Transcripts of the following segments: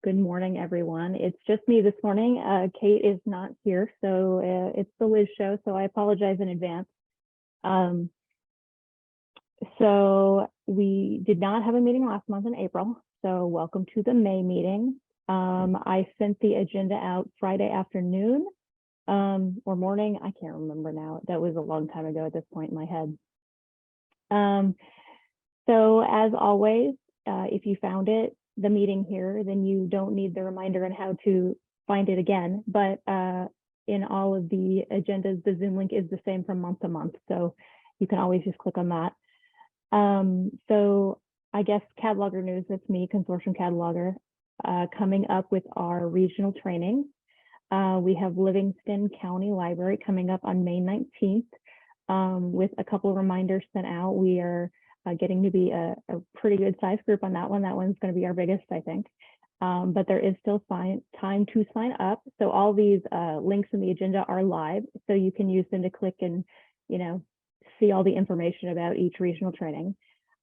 Good morning, everyone. It's just me this morning. Kate is not here, so it's the Liz show, so I apologize in advance. So we did not have a meeting last month in April, so welcome to the May meeting. I sent the agenda out Friday afternoon or morning. I can't remember now. That was a long time ago at this point in my head. So as always, if you found it, the meeting here, then you don't need the reminder on how to find it again. But in all of the agendas, the Zoom link is the same from month to month. So you can always just click on that. So I guess Catalogger News, that's me, Consortium Cataloger, coming up with our regional training. We have Livingston County Library coming up on May 19th with a couple of reminders sent out. We are getting to be a pretty good size group on that one. That one's going to be our biggest, I think. But there is still time to sign up. So all these links in the agenda are live, so you can use them to click and, see all the information about each regional training.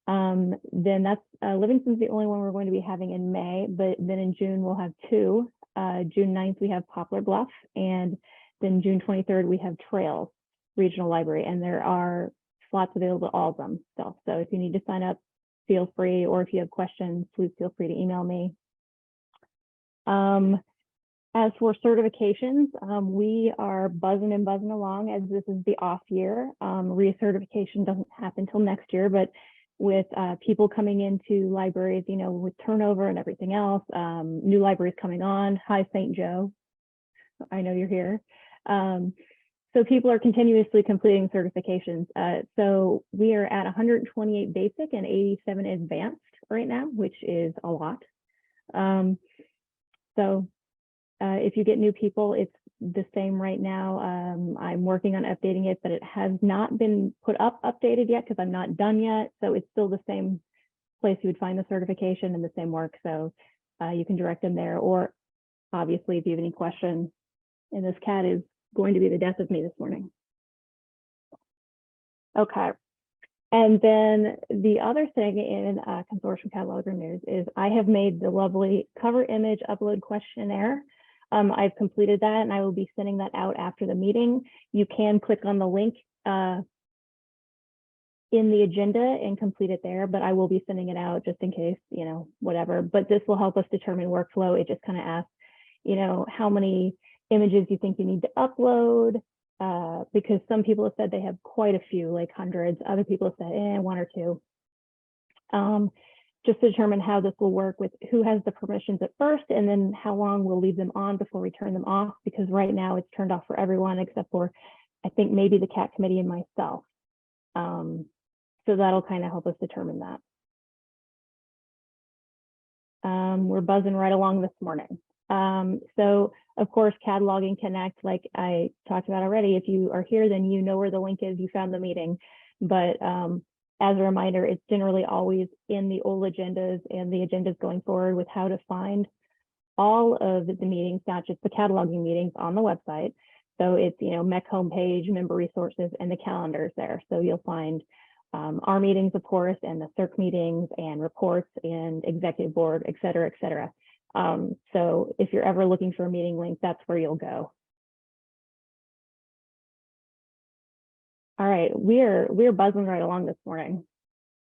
Then that's Livingston's the only one we're going to be having in May, but then in June we'll have two. June 9th we have Poplar Bluff, and then June 23rd we have Trails Regional Library, and there are slots available at all of them still. So if you need to sign up, feel free, or if you have questions, please feel free to email me. As for certifications, we are buzzing along as this is the off year. Recertification doesn't happen till next year, but with people coming into libraries, with turnover and everything else, new libraries coming on. Hi, St. Joe. I know you're here. So people are continuously completing certifications. So we are at 128 basic and 87 advanced right now, which is a lot. If you get new people, it's the same right now. I'm working on updating it, but it has not been updated yet because I'm not done yet. So it's still the same place you would find the certification and the same work. So you can direct them there. Or obviously, if you have any questions, and this cat is going to be the death of me this morning. Okay. And then the other thing in Consortium Cataloger News is I have made the lovely cover image upload questionnaire. I've completed that and I will be sending that out after the meeting. You can click on the link in the agenda and complete it there, but I will be sending it out just in case, whatever. But this will help us determine workflow. It just kind of asks, how many images you think you need to upload, because some people have said they have quite a few, like hundreds. Other people have said, one or two. Just to determine how this will work with who has the permissions at first, and then how long we'll leave them on before we turn them off, because right now it's turned off for everyone except for, I think, maybe the CAT committee and myself. So that'll kind of help us determine that. We're buzzing right along this morning. So of course, Cataloging Connect, like I talked about already, if you are here, then you know where the link is, you found the meeting. But as a reminder, it's generally always in the old agendas and the agendas going forward with how to find all of the meetings, not just the cataloging meetings on the website. So it's, MEC homepage, member resources, and the calendars there. So you'll find our meetings, of course, and the CERC meetings and reports and executive board, et cetera, et cetera. So if you're ever looking for a meeting link, that's where you'll go. All right, we're buzzing right along this morning.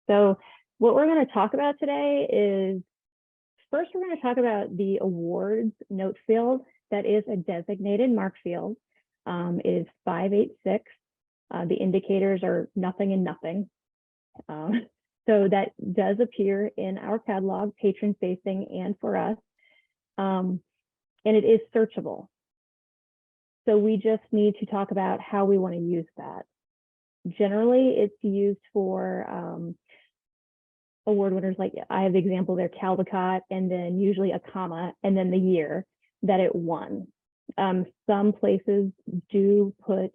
So what we're going to talk about today is, first we're going to talk about the awards note field. That is a designated mark field. It is 586. The indicators are nothing and nothing. So that does appear in our catalog, patron facing and for us. And it is searchable. So we just need to talk about how we want to use that. Generally, it's used for award winners, like I have the example there, Caldecott, and then usually a comma, and then the year that it won. Some places do put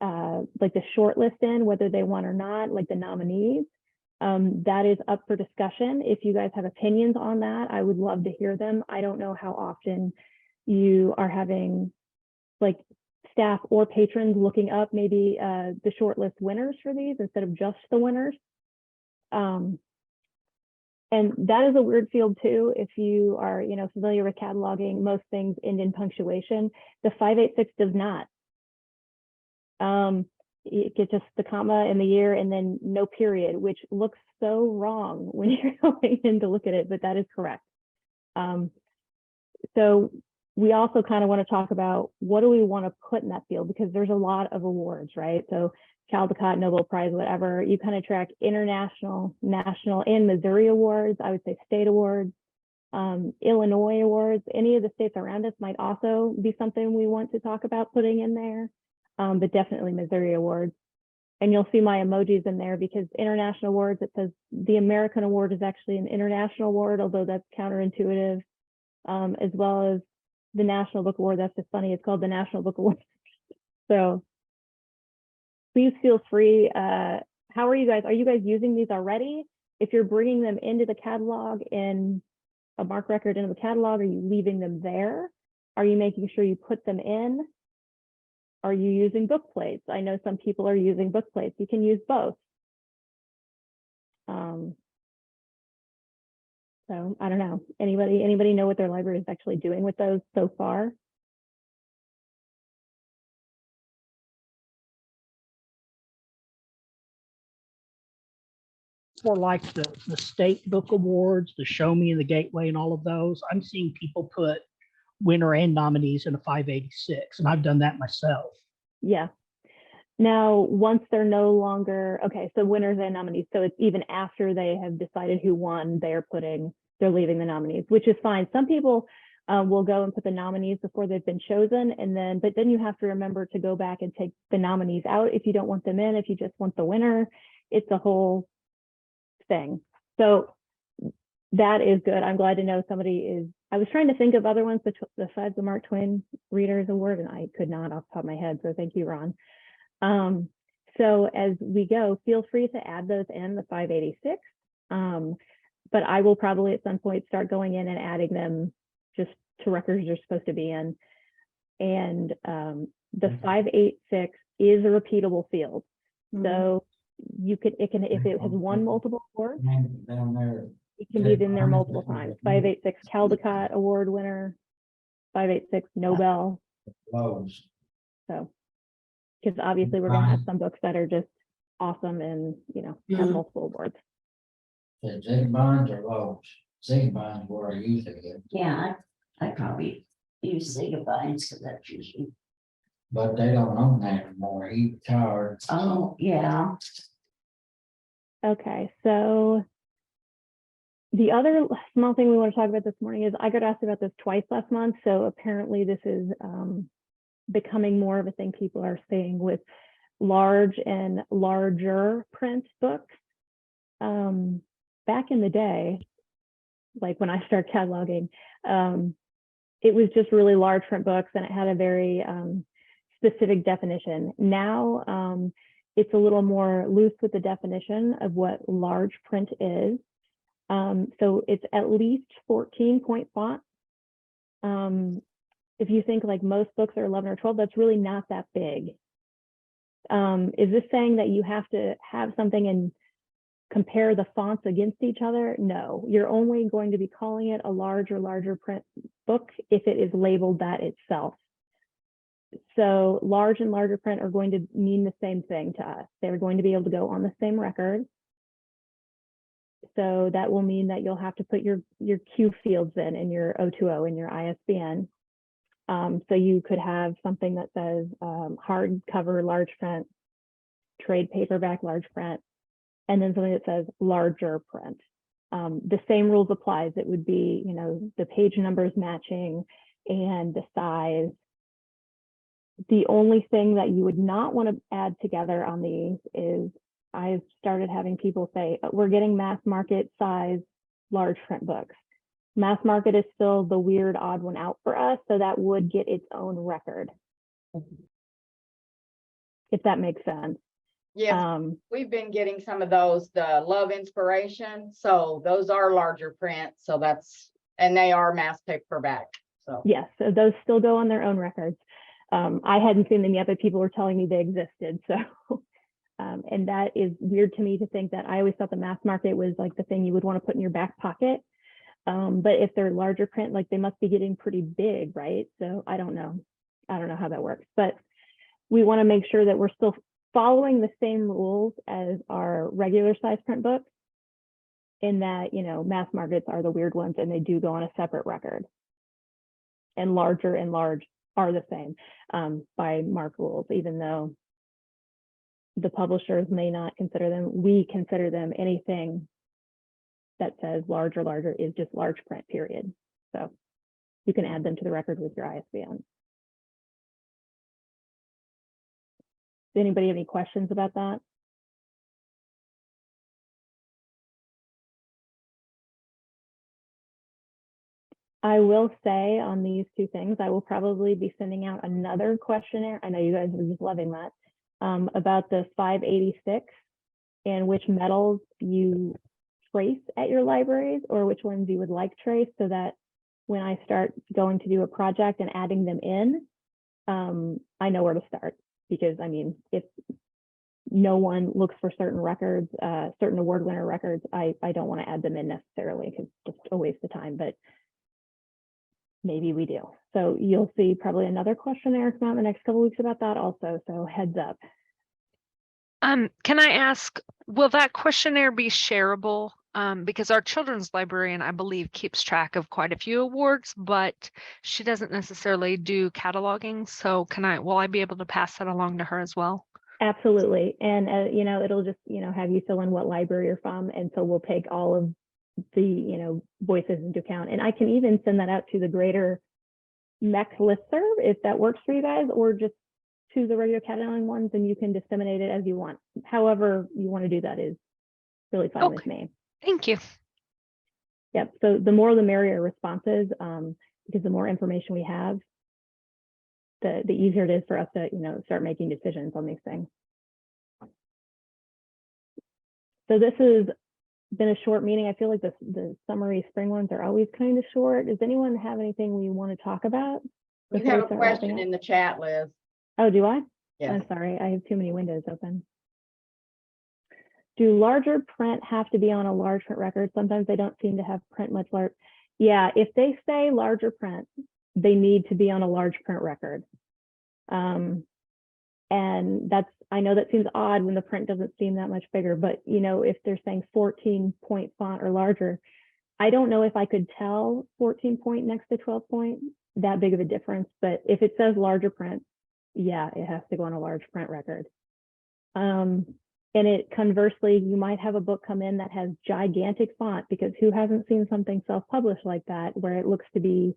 like the short list in, whether they won or not, like the nominees. That is up for discussion. If you guys have opinions on that, I would love to hear them. I don't know how often you are having like staff or patrons looking up maybe the shortlist winners for these instead of just the winners. And that is a weird field too. If you are, familiar with cataloging, most things end in punctuation. The 586 does not. It gets just the comma in the year and then no period, which looks so wrong when you're going in to look at it, but that is correct. So we also kind of want to talk about what do we want to put in that field, because there's a lot of awards, right? So Caldecott, Nobel Prize, whatever, you kind of track international, national, and Missouri awards. I would say state awards, Illinois awards. Any of the states around us might also be something we want to talk about putting in there, but definitely Missouri awards. And you'll see my emojis in there because international awards, it says the American award is actually an international award, although that's counterintuitive, as well as the National Book Award. That's just funny. It's called the National Book Award. So please feel free. How are you guys? Are you guys using these already? If you're bringing them into the catalog in a MARC record into the catalog, are you leaving them there? Are you making sure you put them in? Are you using book plates? I know some people are using book plates. You can use both. So I don't know. Anybody know what their library is actually doing with those so far? For like the state book awards, the Show Me and the Gateway and all of those, I'm seeing people put winner and nominees in a 586, and I've done that myself. Yeah. Now, once they're no longer, okay, so winners and nominees, so it's even after they have decided who won, they're leaving the nominees, which is fine. Some people will go and put the nominees before they've been chosen, but then you have to remember to go back and take the nominees out if you don't want them in, if you just want the winner. It's a whole thing. So that is good. I'm glad to know somebody is. I was trying to think of other ones besides the Mark Twain Readers Award, and I could not off the top of my head. So thank you, Ron. So as we go, feel free to add those in the 586. But I will probably at some point start going in and adding them just to records they're supposed to be in. And the 586 is a repeatable field. So if it has won multiple awards, it can be in there multiple times. 586 Caldecott Award winner, 586 Nobel. So, because obviously we're going to have some books that are just awesome and, have multiple awards. Zigbines or Lowe's? Zigbines where I usually get. Yeah, I probably use Zigbines because that's usually. But they don't own that anymore. He retired. Oh, yeah. Okay, so the other small thing we want to talk about this morning is I got asked about this twice last month. So apparently this is becoming more of a thing people are saying with large and larger print books. Back in the day, like when I started cataloging, it was just really large print books and it had a very specific definition. Now it's a little more loose with the definition of what large print is. So it's at least 14-point font. If you think like most books are 11 or 12, that's really not that big. Is this saying that you have to have something and compare the fonts against each other? No, you're only going to be calling it a large or larger print book if it is labeled that itself. So large and larger print are going to mean the same thing to us. They're going to be able to go on the same record. So that will mean that you'll have to put your Q fields in your 020 in your ISBN. So you could have something that says hardcover large print, trade paperback large print, and then something that says larger print. The same rules applies. It would be, the page numbers matching and the size. The only thing that you would not want to add together on these is I've started having people say, we're getting mass market size large print books. Mass market is still the weird odd one out for us, so that would get its own record. If that makes sense. Yes, we've been getting some of those, the Love Inspiration. So those are larger print. So and they are mass paperback. So yes, so those still go on their own records. I hadn't seen them yet, but people were telling me they existed. So And that is weird to me to think that. I always thought the mass market was like the thing you would want to put in your back pocket. But if they're larger print, like they must be getting pretty big, right? So I don't know. I don't know how that works, but we want to make sure that we're still following the same rules as our regular size print books, in that, you know, mass markets are the weird ones and they do go on a separate record. And large are the same by MARC rules, even though the publishers may not consider them. We consider them. Anything that says large or larger is just large print, period. So you can add them to the record with your ISBN. Does anybody have any questions about that? I will say on these two things, I will probably be sending out another questionnaire. I know you guys are just loving that, about the 586 and which metals you trace at your libraries or which ones you would like traced, so that when I start going to do a project and adding them in, I know where to start. Because I mean, if no one looks for certain records, certain award winner records, I don't want to add them in necessarily, because it's just a waste of time, but maybe we do. So you'll see probably another questionnaire come out in the next couple of weeks about that also, so heads up. Can I ask, will that questionnaire be shareable? Because our children's librarian, I believe, keeps track of quite a few awards, but she doesn't necessarily do cataloging. So will I be able to pass that along to her as well? Absolutely. And, you know, it'll just, you know, have you fill in what library you're from. And so we'll take all of the, you know, voices into account. And I can even send that out to the greater MEC listserv if that works for you guys, or just to the regular cataloging ones, and you can disseminate it as you want. However you want to do that is really fine with me. Thank you. Yep. So the more the merrier responses, because the more information we have, the easier it is for us to, you know, start making decisions on these things. So this has been a short meeting. I feel like the summary spring ones are always kind of short. Does anyone have anything we want to talk about? You before have we a start wrapping question up? in the chat, Liz. Oh, do I? Yeah. I'm sorry. I have too many windows open. Do larger print have to be on a large print record? Sometimes they don't seem to have print much large. Yeah, if they say larger print, they need to be on a large print record. And that's, I know that seems odd when the print doesn't seem that much bigger, but you know, if they're saying 14-point font or larger, I don't know if I could tell 14-point next to 12-point, that big of a difference. But if it says larger print, yeah, it has to go on a large print record. And it conversely, you might have a book come in that has gigantic font, because who hasn't seen something self-published like that, where it looks to be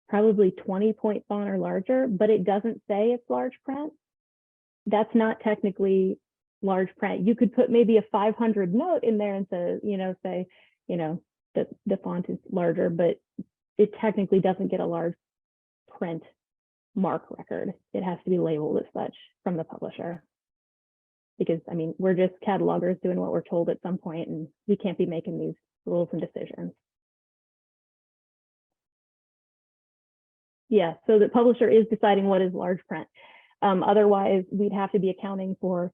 probably 20-point font or larger, but it doesn't say it's large print. That's not technically large print. You could put maybe a 500 note in there and say, that the font is larger, but it technically doesn't get a large print MARC record. It has to be labeled as such from the publisher. Because I mean, we're just catalogers doing what we're told at some point, and we can't be making these rules and decisions. Yeah, so the publisher is deciding what is large print. Otherwise, we'd have to be accounting for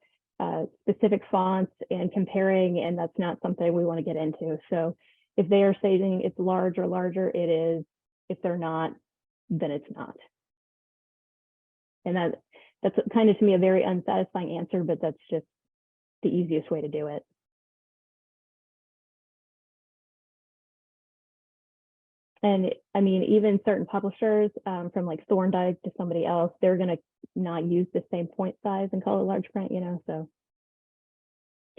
specific fonts and comparing, and that's not something we want to get into. So if they are saying it's large or larger, it is. If they're not, then it's not. And that's kind of, to me, a very unsatisfying answer, but that's just the easiest way to do it. And I mean, even certain publishers, from like Thorndike to somebody else, they're going to not use the same point size and call it large print, so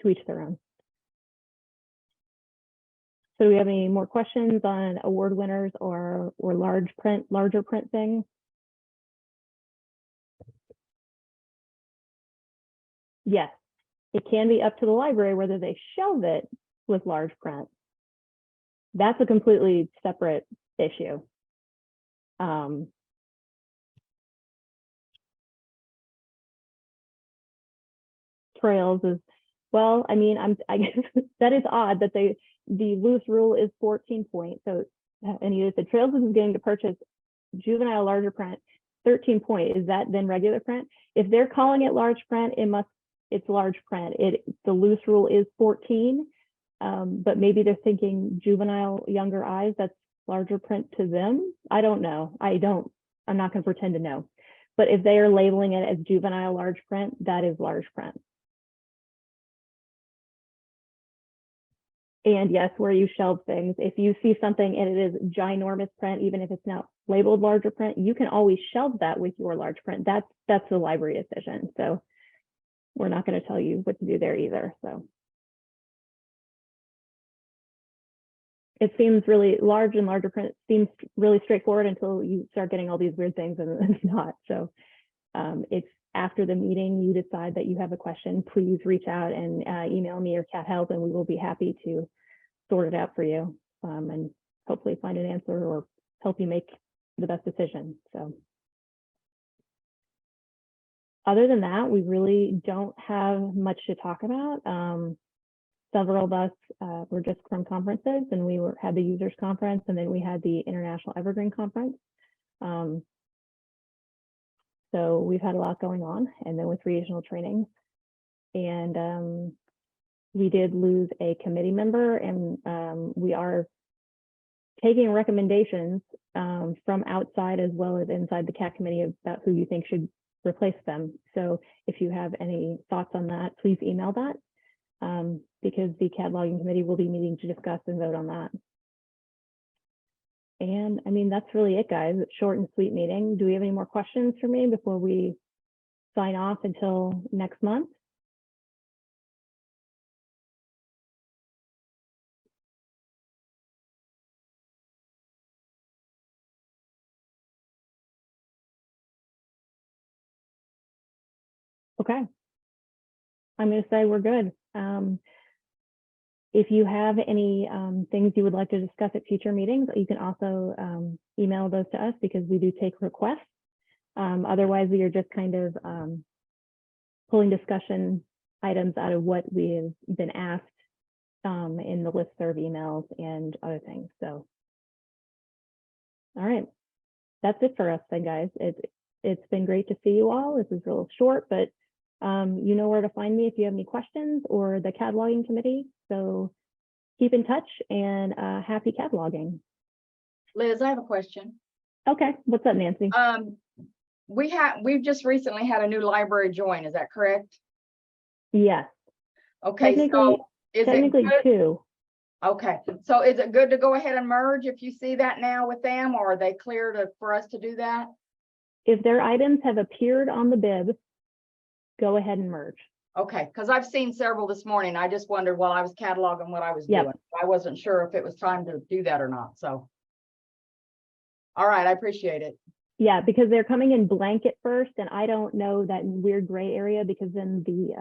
to each their own. So do we have any more questions on award winners or larger print things? Yes, it can be up to the library whether they shelve it with large print. That's a completely separate issue. Trails is, well, I mean, I guess that is odd that the loose rule is 14-point. So, and you said Trails is going to purchase juvenile larger print, 13-point. Is that then regular print? If they're calling it large print, it it's large print. The loose rule is 14, but maybe they're thinking juvenile, younger eyes, that's larger print to them. I don't know. I'm not going to pretend to know. But if they are labeling it as juvenile large print, that is large print. And yes, where you shelve things, if you see something and it is ginormous print, even if it's not labeled larger print, you can always shelve that with your large print. That's the library decision. So we're not going to tell you what to do there either. So it seems really large, and larger print seems really straightforward until you start getting all these weird things, and it's not. So if after the meeting you decide that you have a question, please reach out and email me or Cat Help, and we will be happy to sort it out for you and hopefully find an answer or help you make the best decision. So other than that, we really don't have much to talk about. Several of us were just from conferences, and we had the users conference, and then we had the International Evergreen Conference. So we've had a lot going on, and then with regional trainings. And we did lose a committee member, and we are taking recommendations from outside as well as inside the CAT committee about who you think should replace them. So if you have any thoughts on that, please email that because the cataloging committee will be meeting to discuss and vote on that. And I mean, that's really it, guys. It's short and sweet meeting. Do we have any more questions for me before we sign off until next month? Okay. I'm going to say we're good. If you have any things you would like to discuss at future meetings, you can also email those to us because we do take requests. Otherwise, we are just kind of pulling discussion items out of what we've been asked in the listserv emails and other things. So, all right, that's it for us then, guys. It's been great to see you all. This is a little short, but you know where to find me if you have any questions, or the cataloging committee. So keep in touch, and happy cataloging. Liz, I have a question. Okay, what's up, Nancy? We've just recently had a new library join, is that correct? Yes, Okay, technically, so is it technically good? 2. Okay, so is it good to go ahead and merge if you see that now with them, or are they clear for us to do that? If their items have appeared on the bib, go ahead and merge. Okay, because I've seen several this morning. I just wondered while I was cataloging what I was Yep. doing. I wasn't sure if it was time to do that or not, so. All right, I appreciate it. Yeah, because they're coming in blanket first, and I don't know that weird gray area because then the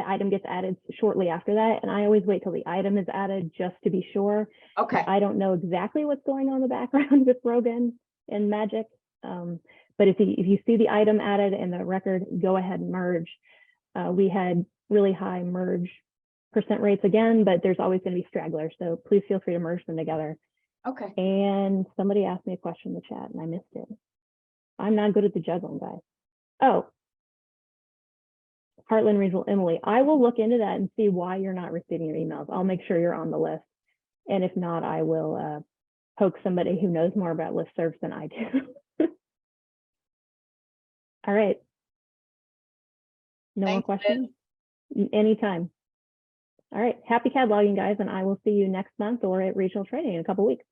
item gets added shortly after that, and I always wait till the item is added just to be sure. Okay, I don't know exactly what's going on in the background with Rogan and Magic, but if you see the item added in the record, go ahead and merge. We had really high merge % rates again, but there's always going to be stragglers, so please feel free to merge them together. okay. And somebody asked me a question in the chat and I missed it. I'm not good at the juggling, guys. Oh, Heartland Regional Emily, I will look into that and see why you're not receiving your emails. I'll make sure you're on the list. And if not, I will poke somebody who knows more about listservs than I do. All right. No more Thanks, Liz. questions? Anytime. All right. Happy cataloging, guys, and I will see you next month or at regional training in a couple weeks.